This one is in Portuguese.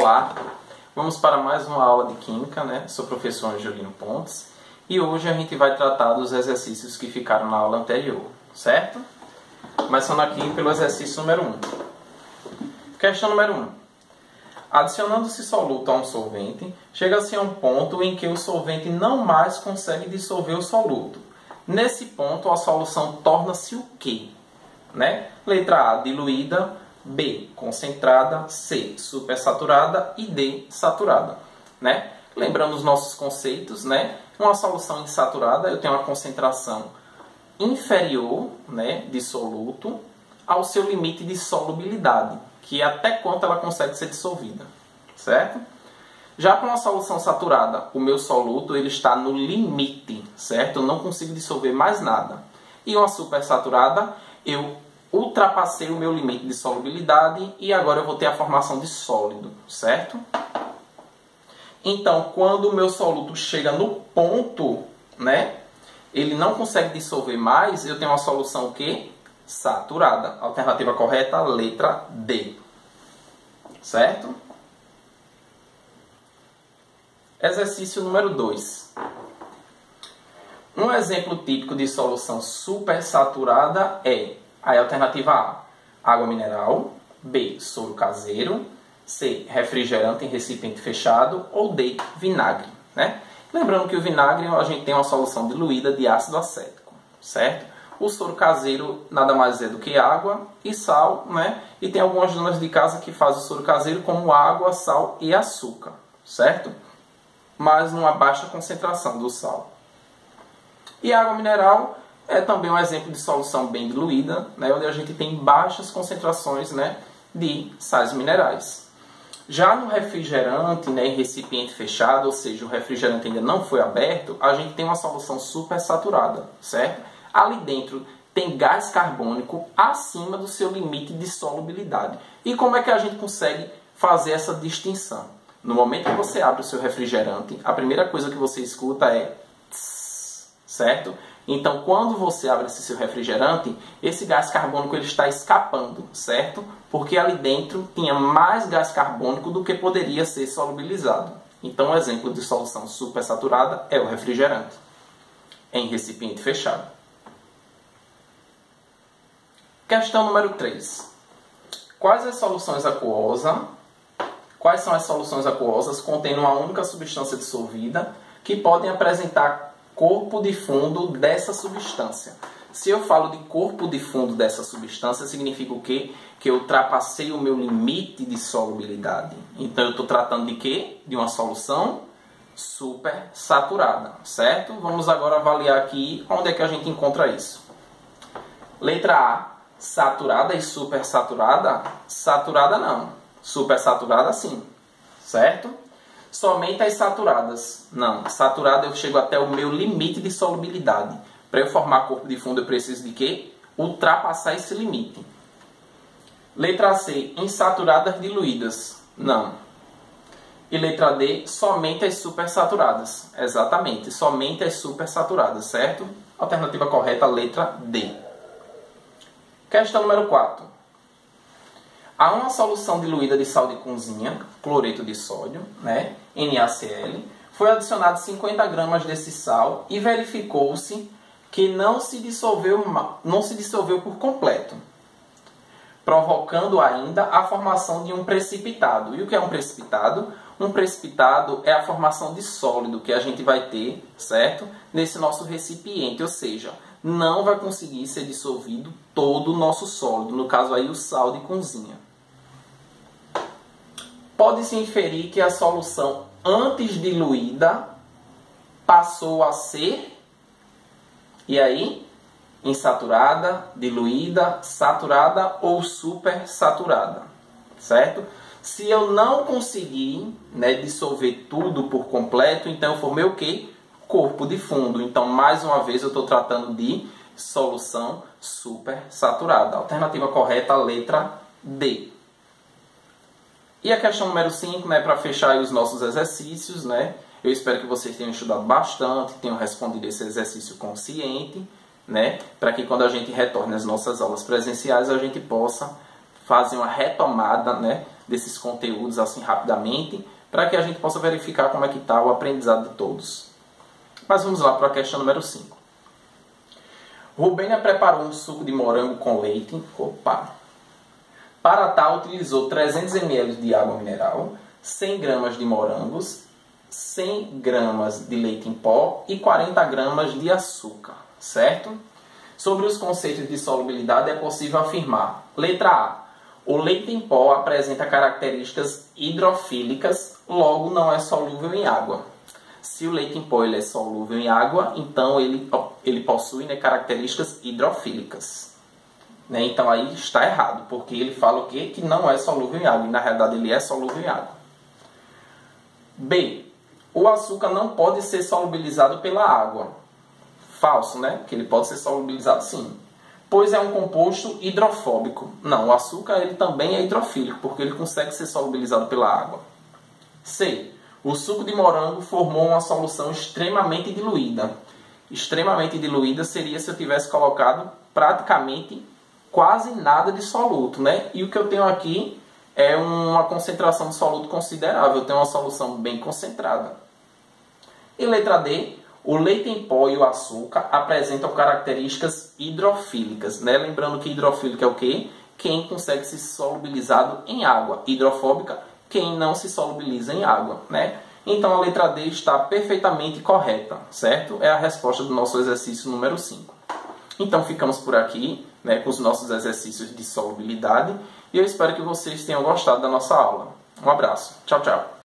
Olá, vamos para mais uma aula de Química, né? Sou o professor Angelino Pontes e hoje a gente vai tratar dos exercícios que ficaram na aula anterior, certo? Começando aqui pelo exercício número 1. Questão número 1. Adicionando-se soluto a um solvente, chega-se a um ponto em que o solvente não mais consegue dissolver o soluto. Nesse ponto, a solução torna-se o quê? Né? Letra A, diluída. B, concentrada. C, supersaturada. E D, saturada. Né? Lembrando os nossos conceitos, né? Uma solução insaturada, eu tenho uma concentração inferior, né, de soluto ao seu limite de solubilidade, que é até quanto ela consegue ser dissolvida, certo? Já para uma solução saturada, o meu soluto ele está no limite, certo? Eu não consigo dissolver mais nada. E uma supersaturada, eu ultrapassei o meu limite de solubilidade e agora eu vou ter a formação de sólido, certo? Então, quando o meu soluto chega no ponto, né, ele não consegue dissolver mais, eu tenho uma solução o quê? Saturada. Alternativa correta, letra D. Certo? Exercício número 2. Um exemplo típico de solução supersaturada é a alternativa A, água mineral, B, soro caseiro, C, refrigerante em recipiente fechado ou D, vinagre, né? Lembrando que o vinagre a gente tem uma solução diluída de ácido acético, certo? O soro caseiro nada mais é do que água e sal, né? E tem algumas donas de casa que fazem o soro caseiro como água, sal e açúcar, certo? Mas numa baixa concentração do sal. E a água mineral é também um exemplo de solução bem diluída, né? Onde a gente tem baixas concentrações, né, de sais minerais. Já no refrigerante, né, em recipiente fechado, ou seja, o refrigerante ainda não foi aberto, a gente tem uma solução supersaturada, certo? Ali dentro tem gás carbônico acima do seu limite de solubilidade. E como é que a gente consegue fazer essa distinção? No momento que você abre o seu refrigerante, a primeira coisa que você escuta é tss, certo? Então, quando você abre esse seu refrigerante, esse gás carbônico ele está escapando, certo? Porque ali dentro tinha mais gás carbônico do que poderia ser solubilizado. Então, um exemplo de solução supersaturada é o refrigerante em recipiente fechado. Questão número 3. Quais são as soluções aquosas contendo uma única substância dissolvida que podem apresentar corpo de fundo dessa substância? Se eu falo de corpo de fundo dessa substância, significa o quê? Que eu ultrapassei o meu limite de solubilidade. Então, eu estou tratando de quê? De uma solução supersaturada, certo? Vamos agora avaliar aqui onde é que a gente encontra isso. Letra A, saturada e supersaturada? Saturada não, supersaturada sim, certo? Somente as saturadas. Não, saturada eu chego até o meu limite de solubilidade. Para eu formar corpo de fundo eu preciso de quê? Ultrapassar esse limite. Letra C, insaturadas diluídas. Não. E letra D, somente as supersaturadas. Exatamente, somente as supersaturadas, certo? Alternativa correta, letra D. Questão número 4. Há uma solução diluída de sal de cozinha, cloreto de sódio, né, NaCl, foi adicionado 50 gramas desse sal e verificou-se que não se dissolveu por completo, provocando ainda a formação de um precipitado. E o que é um precipitado? Um precipitado é a formação de sólido que a gente vai ter, certo? Nesse nosso recipiente, ou seja, não vai conseguir ser dissolvido todo o nosso sólido, no caso aí o sal de cozinha. Pode-se inferir que a solução antes diluída passou a ser, e aí, insaturada, diluída, saturada ou supersaturada, certo? Se eu não conseguir, né, dissolver tudo por completo, então eu formei o quê? Corpo de fundo. Então, mais uma vez, eu estou tratando de solução supersaturada. Alternativa correta, letra D. E a questão número 5, né, para fechar aí os nossos exercícios, né? Eu espero que vocês tenham estudado bastante, tenham respondido esse exercício consciente, né? Para que quando a gente retorne às nossas aulas presenciais, a gente possa fazer uma retomada, né, desses conteúdos assim rapidamente, para que a gente possa verificar como é que está o aprendizado de todos. Mas vamos lá para a questão número 5. Rubênia preparou um suco de morango com leite. Para tal, utilizou 300 ml de água mineral, 100 gramas de morangos, 100 gramas de leite em pó e 40 gramas de açúcar, certo? Sobre os conceitos de solubilidade é possível afirmar. Letra A. O leite em pó apresenta características hidrofílicas, logo não é solúvel em água. Se o leite em pó ele é solúvel em água, então ele possui, né, características hidrofílicas. Né? Então aí está errado, porque ele fala o quê? Que não é solúvel em água, e na realidade ele é solúvel em água. B. O açúcar não pode ser solubilizado pela água. Falso, né? Que ele pode ser solubilizado sim. Pois é um composto hidrofóbico. Não, o açúcar ele também é hidrofílico, porque ele consegue ser solubilizado pela água. C. O suco de morango formou uma solução extremamente diluída. Extremamente diluída seria se eu tivesse colocado praticamente quase nada de soluto, né? E o que eu tenho aqui é uma concentração de soluto considerável. Eu tenho uma solução bem concentrada. E letra D. O leite em pó e o açúcar apresentam características hidrofílicas, né? Lembrando que hidrofílica é o quê? Quem consegue ser solubilizado em água. Hidrofóbica, quem não se solubiliza em água, né? Então a letra D está perfeitamente correta, certo? É a resposta do nosso exercício número 5. Então ficamos por aqui, né, com os nossos exercícios de solubilidade e eu espero que vocês tenham gostado da nossa aula. Um abraço. Tchau, tchau.